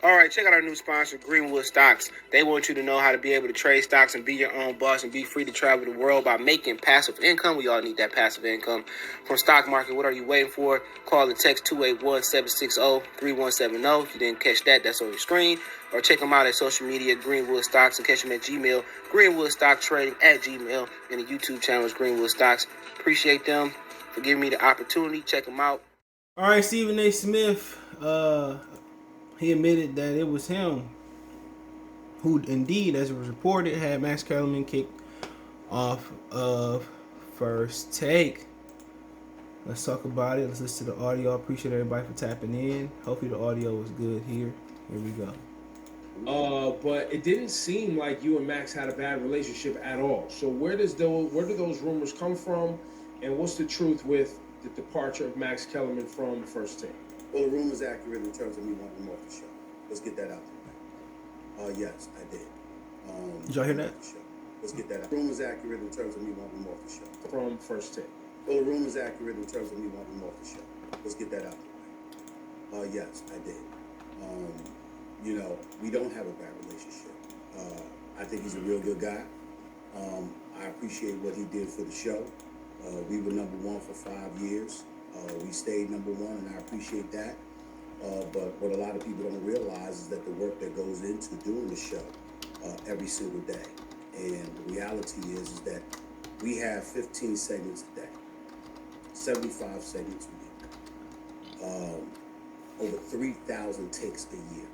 All right, check out our new sponsor, Greenwood Stocks. They want you to know how to be able to trade stocks and be your own boss and be free to travel the world by making passive income. We all need that passive income from stock market. What are you waiting for? Call and text 281-760-3170. If you didn't catch that, that's on your screen. Or check them out at social media, Greenwood Stocks, and catch them at Gmail, greenwoodstocktrading at Gmail, and the YouTube channel is Greenwood Stocks. Appreciate them for giving me the opportunity. Check them out. All right, Stephen A. Smith, he admitted that it was him who, indeed, as it was reported, had Max Kellerman kicked off of First Take. Let's talk about it. Let's listen to the audio. I appreciate everybody for tapping in. Hopefully the audio was good here. Here we go. But it didn't seem like you and Max had a bad relationship at all. So where do those rumors come from, and what's the truth with the departure of Max Kellerman from First Take? Well, the rumor's accurate in terms of me wanting him off the show. Let's get that out there. Yes, I did. Did y'all hear that? Let's get that out. The rumor's accurate in terms of me wanting him off the show. From First Take. Well, the rumor's accurate in terms of me wanting him off the show. Let's get that out there. Yes, I did. We don't have a bad relationship. I think he's a real good guy. I appreciate what he did for the show. We were number one for 5 years. We stayed number one, and I appreciate that. But what a lot of people don't realize is that the work that goes into doing the show every single day. And the reality is that we have 15 segments a day, 75 segments a week, over 3,000 takes a year.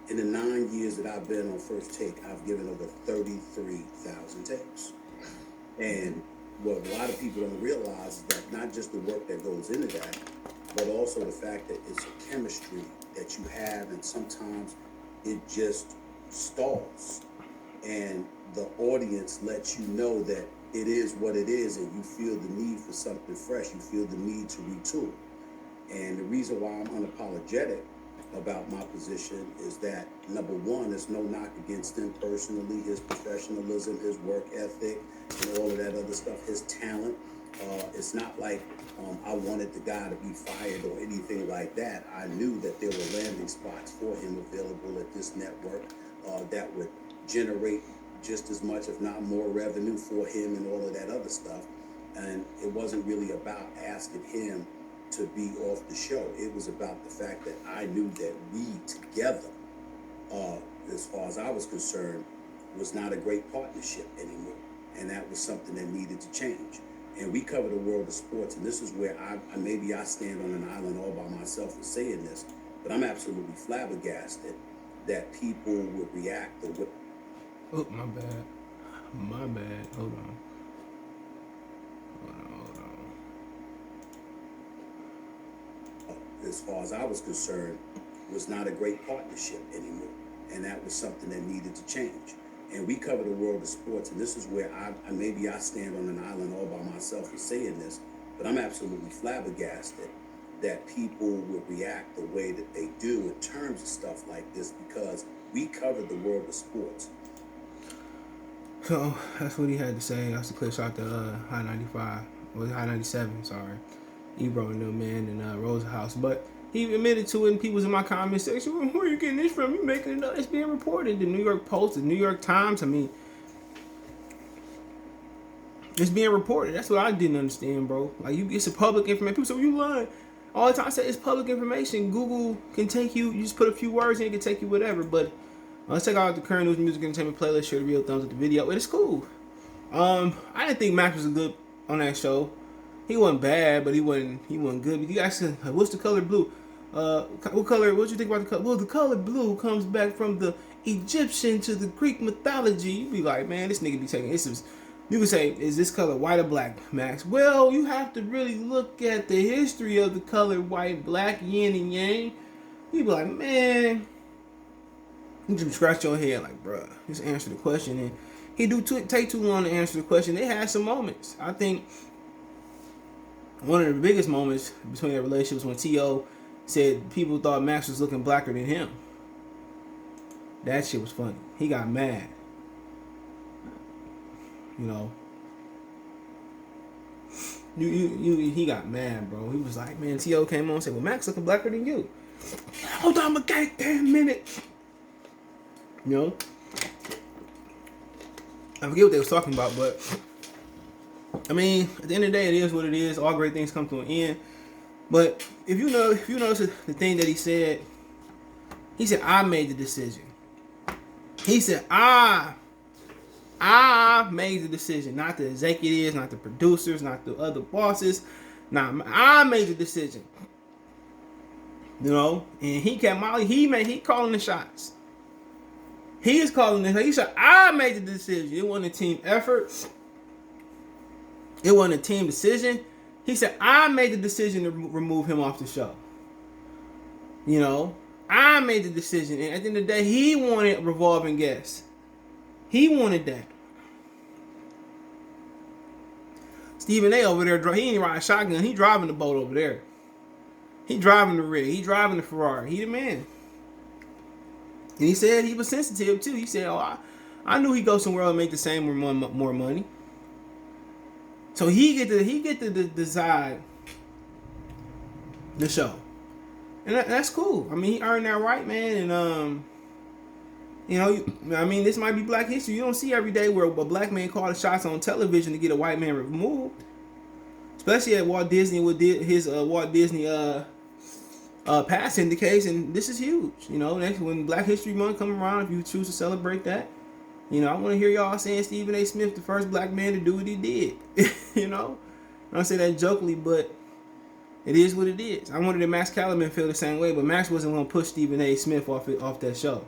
In the 9 years that I've been on First Take, I've given over 33,000 takes. And what a lot of people don't realize is that not just the work that goes into that, but also the fact that it's a chemistry that you have, and sometimes it just stalls. And the audience lets you know that it is what it is, and you feel the need for something fresh. You feel the need to retool. And the reason why I'm unapologetic about my position is that, number one, there's no knock against him personally, his professionalism, his work ethic, and all of that other stuff, his talent. It's not like I wanted the guy to be fired or anything like that. I knew that there were landing spots for him available at this network that would generate just as much, if not more, revenue for him and all of that other stuff. And it wasn't really about asking him to be off the show. It was about the fact that I knew that we together, as far as I was concerned, was not a great partnership anymore. And that was something that needed to change. And we cover the world of sports, and this is where maybe I stand on an island all by myself in saying this, but I'm absolutely flabbergasted that people would react the way. Oh, my bad. My bad. Hold on. As far as I was concerned, was not a great partnership anymore. And that was something that needed to change. And we cover the world of sports, and this is where maybe I stand on an island all by myself in saying this, but I'm absolutely flabbergasted that people would react the way that they do in terms of stuff like this, because we cover the world of sports. So that's what he had to say. That's a clip shot to High 95, or High 97, sorry. Ebro and them, man, and Rosa House. But he admitted to it, and people was in my comment section, well, where are you getting this from? You making it up. It's being reported. The New York Post, the New York Times, I mean, it's being reported. That's what I didn't understand, bro. Like, it's a public information. People say, well, you lying. All the time I say it's public information. Google can take you just put a few words in, it can take you whatever. But let's check out the current news, music, entertainment playlist. Share the real thumbs up the video. It's cool. I didn't think Max was good on that show. He wasn't bad, but he wasn't good. But you guys said, what's the color blue? What color? What you think about the color? Well, the color blue comes back from the Egyptian to the Greek mythology. You be like, man, this nigga be taking this. You can say, is this color white or black, Max? Well, you have to really look at the history of the color white, black, yin and yang. You be like, man, you just scratch your head like, bruh, just answer the question. And he take too long to answer the question. They had some moments. I think one of the biggest moments between their relationship was when T.O. said people thought Max was looking blacker than him. That shit was funny. He got mad. You know. He got mad, bro. He was like, man, T.O. came on and said, well, Max looking blacker than you. Hold on, okay, 10 minutes. You know? I forget what they was talking about, but I mean, at the end of the day, it is what it is. All great things come to an end. But if you notice the thing that he said, I made the decision. He said, I made the decision, not the executives, not the producers, not the other bosses. Nah, I made the decision. You know, and he calling the shots. He is calling it. He said, I made the decision. It wasn't a team effort. It wasn't a team decision. He said, I made the decision to remove him off the show. You know, I made the decision. And at the end of the day, he wanted revolving guests. He wanted that. Stephen A over there, he ain't riding shotgun. He driving the boat over there. He driving the rig. He driving the Ferrari. He the man. And he said he was sensitive too. He said, I knew he'd go somewhere and make the same or more money. So he get to decide the show. And that's cool. I mean, he earned that right, man. And, you know, I mean, this might be Black history. You don't see every day where a black man called the shots on television to get a white man removed. Especially at Walt Disney with his Walt Disney past syndication. This is huge. You know, next when Black History Month come around, if you choose to celebrate that, you know, I want to hear y'all saying Stephen A. Smith, the first black man to do what he did. You know, I don't say that jokingly, but it is what it is. I wanted that Max Kellerman feel the same way, but Max wasn't going to push Stephen A. Smith off that show.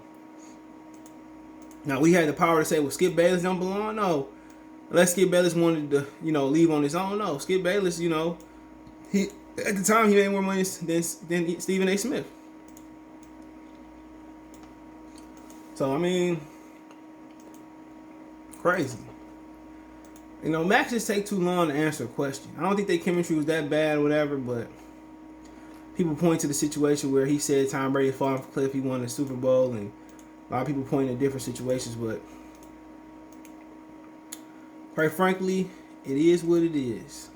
Now, we had the power to say, well, Skip Bayless don't belong. No. Unless Skip Bayless wanted to, you know, leave on his own. No. Skip Bayless, you know, he at the time he made more money than Stephen A. Smith. So, I mean, crazy. You know, Max just take too long to answer a question. I don't think their chemistry was that bad or whatever, but people point to the situation where he said Tom Brady falling off a cliff, he won the Super Bowl, and a lot of people point at different situations, but quite frankly, it is what it is.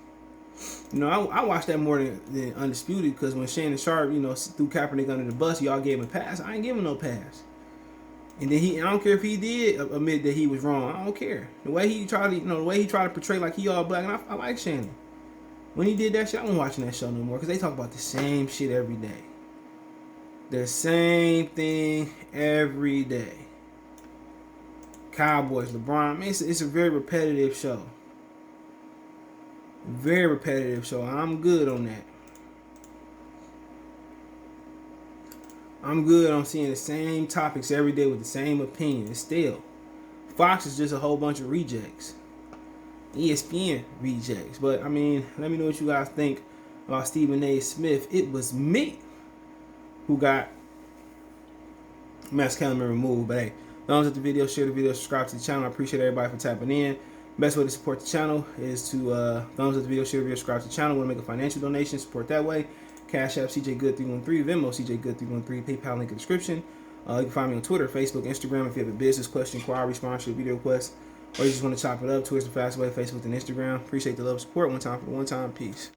You know, I watched that more than Undisputed, because when Shannon Sharp, you know, threw Kaepernick under the bus, y'all gave him a pass. I ain't giving no pass. And then I don't care if he did admit that he was wrong. I don't care. The way he tried to portray like he all black, and I like Shannon. When he did that shit, I wasn't watching that show no more, because they talk about the same shit every day. The same thing every day. Cowboys, LeBron. Man, it's a very repetitive show. Very repetitive show. I'm good on that. I'm good on seeing the same topics every day with the same opinion. Still, Fox is just a whole bunch of rejects. ESPN rejects. But, I mean, let me know what you guys think about Stephen A. Smith. It was me who got Max Kellerman removed. But, hey, thumbs up the video, share the video, subscribe to the channel. I appreciate everybody for tapping in. Best way to support the channel is to thumbs up the video, share the video, subscribe to the channel. Want to make a financial donation, support that way. Cash App, CJGood313, Venmo, CJGood313, PayPal link in the description. You can find me on Twitter, Facebook, Instagram if you have a business question, inquiry, sponsorship, video request, or you just want to chop it up. Twitter's the fast way, Facebook and Instagram. Appreciate the love and support. One time for the one time. Peace.